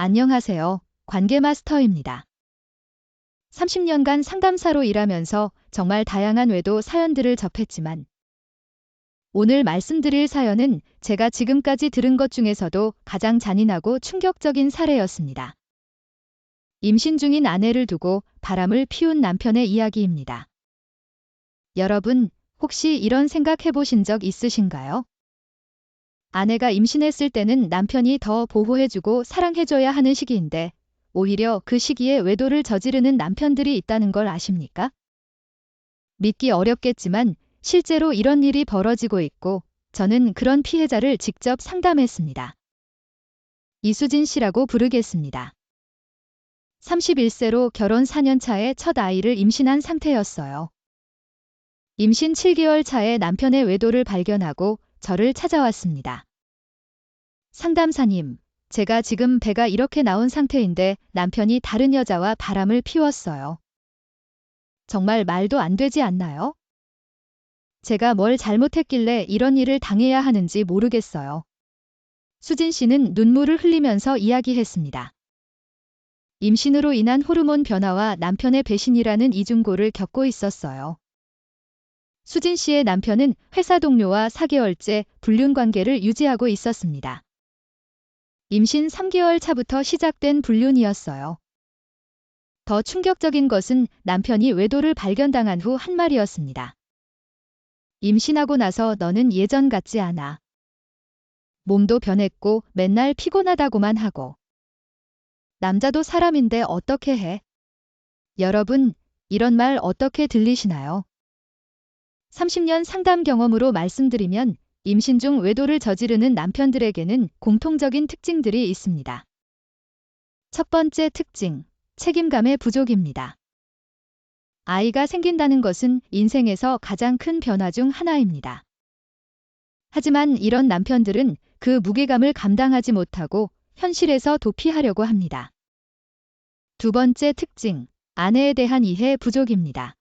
안녕하세요. 관계마스터입니다. 30년간 상담사로 일하면서 정말 다양한 외도 사연들을 접했지만 오늘 말씀드릴 사연은 제가 지금까지 들은 것 중에서도 가장 잔인하고 충격적인 사례였습니다. 임신 중인 아내를 두고 바람을 피운 남편의 이야기입니다. 여러분, 혹시 이런 생각 해보신 적 있으신가요? 아내가 임신했을 때는 남편이 더 보호해주고 사랑해줘야 하는 시기인데 오히려 그 시기에 외도를 저지르는 남편들이 있다는 걸 아십니까? 믿기 어렵겠지만 실제로 이런 일이 벌어지고 있고 저는 그런 피해자를 직접 상담했습니다. 이수진 씨라고 부르겠습니다. 31세로 결혼 4년 차에 첫 아이를 임신한 상태였어요. 임신 7개월 차에 남편의 외도를 발견하고 저를 찾아왔습니다. 상담사님, 제가 지금 배가 이렇게 나온 상태인데 남편이 다른 여자와 바람을 피웠어요. 정말 말도 안 되지 않나요? 제가 뭘 잘못했길래 이런 일을 당해야 하는지 모르겠어요. 수진 씨는 눈물을 흘리면서 이야기했습니다. 임신으로 인한 호르몬 변화와 남편의 배신이라는 이중고를 겪고 있었어요. 수진 씨의 남편은 회사 동료와 4개월째 불륜 관계를 유지하고 있었습니다. 임신 3개월 차부터 시작된 불륜이었어요. 더 충격적인 것은 남편이 외도를 발견당한 후 한 말이었습니다. 임신하고 나서 너는 예전 같지 않아. 몸도 변했고 맨날 피곤하다고만 하고. 남자도 사람인데 어떻게 해? 여러분, 이런 말 어떻게 들리시나요? 30년 상담 경험으로 말씀드리면 임신 중 외도를 저지르는 남편들에게는 공통적인 특징들이 있습니다. 첫 번째 특징, 책임감의 부족입니다. 아이가 생긴다는 것은 인생에서 가장 큰 변화 중 하나입니다. 하지만 이런 남편들은 그 무게감을 감당하지 못하고 현실에서 도피하려고 합니다. 두 번째 특징, 아내에 대한 이해 부족입니다.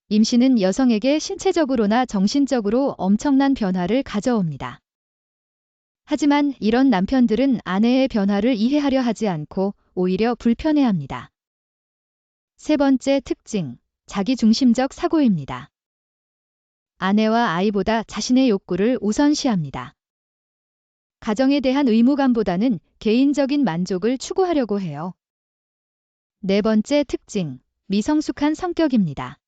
임신은 여성에게 신체적으로나 정신적으로 엄청난 변화를 가져옵니다. 하지만 이런 남편들은 아내의 변화를 이해하려 하지 않고 오히려 불편해합니다. 세 번째 특징, 자기중심적 사고입니다. 아내와 아이보다 자신의 욕구를 우선시합니다. 가정에 대한 의무감보다는 개인적인 만족을 추구하려고 해요. 네 번째 특징, 미성숙한 성격입니다.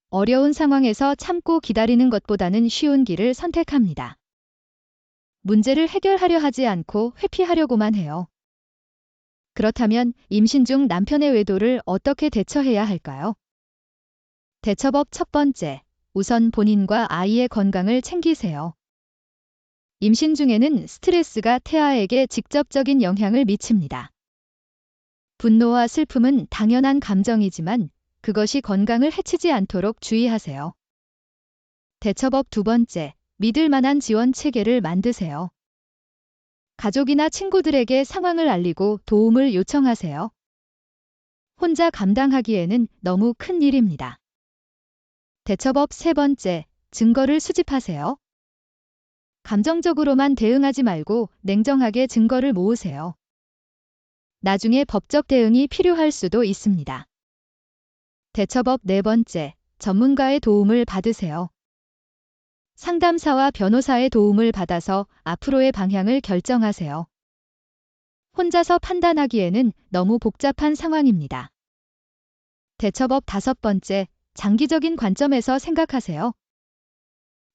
어려운 상황에서 참고 기다리는 것보다는 쉬운 길을 선택합니다. 문제를 해결하려 하지 않고 회피하려고만 해요. 그렇다면 임신 중 남편의 외도를 어떻게 대처해야 할까요? 대처법 첫 번째, 우선 본인과 아이의 건강을 챙기세요. 임신 중에는 스트레스가 태아에게 직접적인 영향을 미칩니다. 분노와 슬픔은 당연한 감정이지만 그것이 건강을 해치지 않도록 주의하세요. 대처법 두 번째, 믿을 만한 지원 체계를 만드세요. 가족이나 친구들에게 상황을 알리고 도움을 요청하세요. 혼자 감당하기에는 너무 큰 일입니다. 대처법 세 번째, 증거를 수집하세요. 감정적으로만 대응하지 말고 냉정하게 증거를 모으세요. 나중에 법적 대응이 필요할 수도 있습니다. 대처법 네 번째, 전문가의 도움을 받으세요. 상담사와 변호사의 도움을 받아서 앞으로의 방향을 결정하세요. 혼자서 판단하기에는 너무 복잡한 상황입니다. 대처법 다섯 번째, 장기적인 관점에서 생각하세요.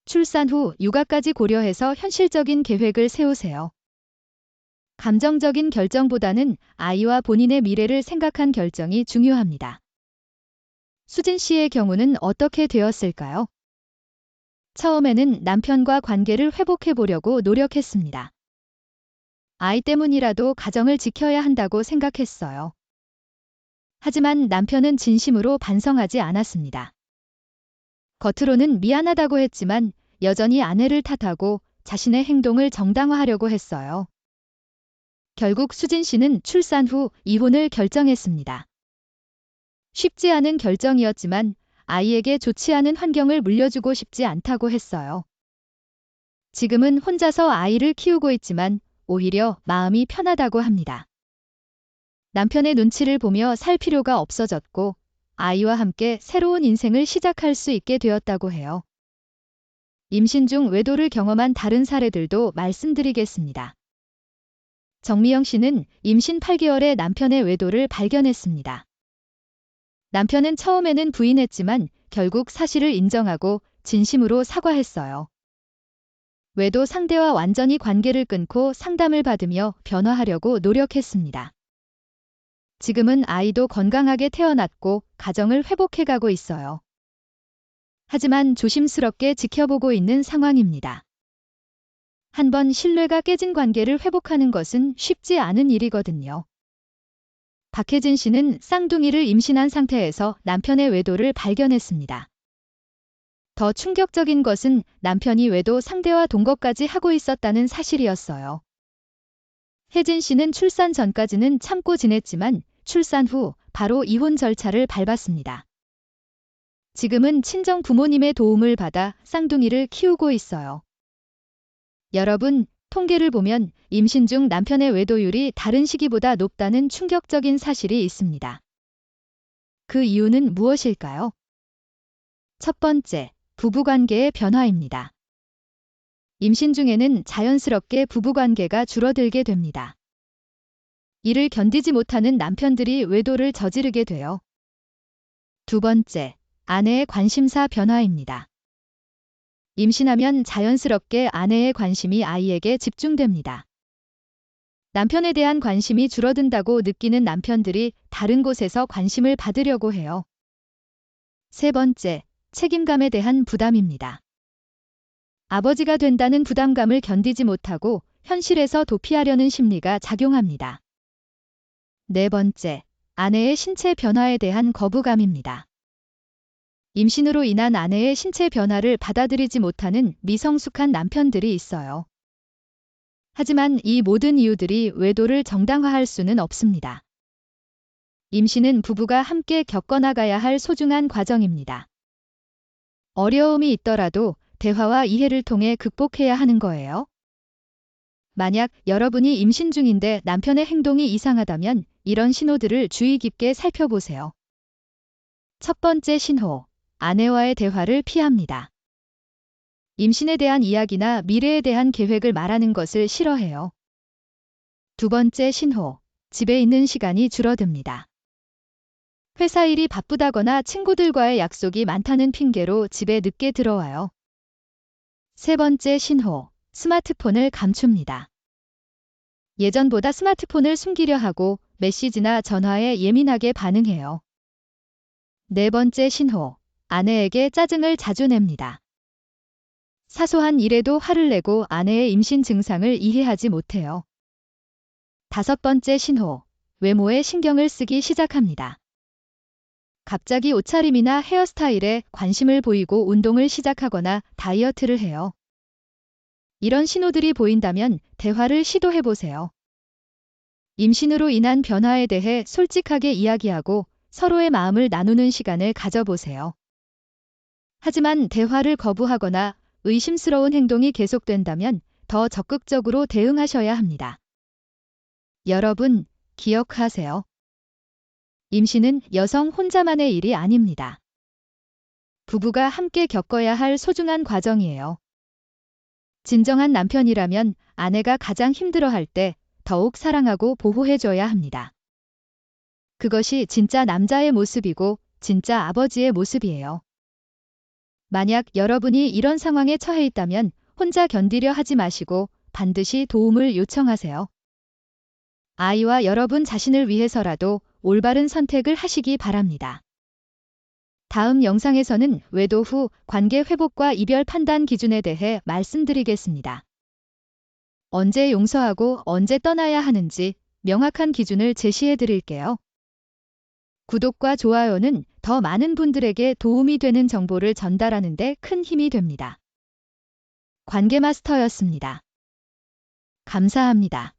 출산 후 육아까지 고려해서 현실적인 계획을 세우세요. 감정적인 결정보다는 아이와 본인의 미래를 생각한 결정이 중요합니다. 수진 씨의 경우는 어떻게 되었을까요? 처음에는 남편과 관계를 회복해 보려고 노력했습니다. 아이 때문이라도 가정을 지켜야 한다고 생각했어요. 하지만 남편은 진심으로 반성하지 않았습니다. 겉으로는 미안하다고 했지만 여전히 아내를 탓하고 자신의 행동을 정당화하려고 했어요. 결국 수진 씨는 출산 후 이혼을 결정했습니다. 쉽지 않은 결정이었지만 아이에게 좋지 않은 환경을 물려주고 싶지 않다고 했어요. 지금은 혼자서 아이를 키우고 있지만 오히려 마음이 편하다고 합니다. 남편의 눈치를 보며 살 필요가 없어졌고 아이와 함께 새로운 인생을 시작할 수 있게 되었다고 해요. 임신 중 외도를 경험한 다른 사례들도 말씀드리겠습니다. 정미영 씨는 임신 8개월에 남편의 외도를 발견했습니다. 남편은 처음에는 부인했지만 결국 사실을 인정하고 진심으로 사과했어요. 외도 상대와 완전히 관계를 끊고 상담을 받으며 변화하려고 노력했습니다. 지금은 아이도 건강하게 태어났고 가정을 회복해가고 있어요. 하지만 조심스럽게 지켜보고 있는 상황입니다. 한번 신뢰가 깨진 관계를 회복하는 것은 쉽지 않은 일이거든요. 박혜진 씨는 쌍둥이를 임신한 상태에서 남편의 외도를 발견했습니다. 더 충격적인 것은 남편이 외도 상대와 동거까지 하고 있었다는 사실이었어요. 혜진 씨는 출산 전까지는 참고 지냈지만 출산 후 바로 이혼 절차를 밟았습니다. 지금은 친정 부모님의 도움을 받아 쌍둥이를 키우고 있어요. 여러분, 통계를 보면 임신 중 남편의 외도율이 다른 시기보다 높다는 충격적인 사실이 있습니다. 그 이유는 무엇일까요? 첫 번째, 부부관계의 변화입니다. 임신 중에는 자연스럽게 부부관계가 줄어들게 됩니다. 이를 견디지 못하는 남편들이 외도를 저지르게 돼요. 두 번째, 아내의 관심사 변화입니다. 임신하면 자연스럽게 아내의 관심이 아이에게 집중됩니다. 남편에 대한 관심이 줄어든다고 느끼는 남편들이 다른 곳에서 관심을 받으려고 해요. 세 번째, 책임감에 대한 부담입니다. 아버지가 된다는 부담감을 견디지 못하고 현실에서 도피하려는 심리가 작용합니다. 네 번째, 아내의 신체 변화에 대한 거부감입니다. 임신으로 인한 아내의 신체 변화를 받아들이지 못하는 미성숙한 남편들이 있어요. 하지만 이 모든 이유들이 외도를 정당화할 수는 없습니다. 임신은 부부가 함께 겪어나가야 할 소중한 과정입니다. 어려움이 있더라도 대화와 이해를 통해 극복해야 하는 거예요. 만약 여러분이 임신 중인데 남편의 행동이 이상하다면 이런 신호들을 주의 깊게 살펴보세요. 첫 번째 신호, 아내와의 대화를 피합니다. 임신에 대한 이야기나 미래에 대한 계획을 말하는 것을 싫어해요. 두 번째 신호, 집에 있는 시간이 줄어듭니다. 회사 일이 바쁘다거나 친구들과의 약속이 많다는 핑계로 집에 늦게 들어와요. 세 번째 신호, 스마트폰을 감춥니다. 예전보다 스마트폰을 숨기려 하고 메시지나 전화에 예민하게 반응해요. 네 번째 신호, 아내에게 짜증을 자주 냅니다. 사소한 일에도 화를 내고 아내의 임신 증상을 이해하지 못해요. 다섯 번째 신호, 외모에 신경을 쓰기 시작합니다. 갑자기 옷차림이나 헤어스타일에 관심을 보이고 운동을 시작하거나 다이어트를 해요. 이런 신호들이 보인다면 대화를 시도해보세요. 임신으로 인한 변화에 대해 솔직하게 이야기하고 서로의 마음을 나누는 시간을 가져보세요. 하지만 대화를 거부하거나 의심스러운 행동이 계속된다면 더 적극적으로 대응하셔야 합니다. 여러분, 기억하세요. 임신은 여성 혼자만의 일이 아닙니다. 부부가 함께 겪어야 할 소중한 과정이에요. 진정한 남편이라면 아내가 가장 힘들어할 때 더욱 사랑하고 보호해줘야 합니다. 그것이 진짜 남자의 모습이고 진짜 아버지의 모습이에요. 만약 여러분이 이런 상황에 처해 있다면 혼자 견디려 하지 마시고 반드시 도움을 요청하세요. 아이와 여러분 자신을 위해서라도 올바른 선택을 하시기 바랍니다. 다음 영상에서는 외도 후 관계 회복과 이별 판단 기준에 대해 말씀드리겠습니다. 언제 용서하고 언제 떠나야 하는지 명확한 기준을 제시해 드릴게요. 구독과 좋아요는 더 많은 분들에게 도움이 되는 정보를 전달하는 데 큰 힘이 됩니다. 관계마스터였습니다. 감사합니다.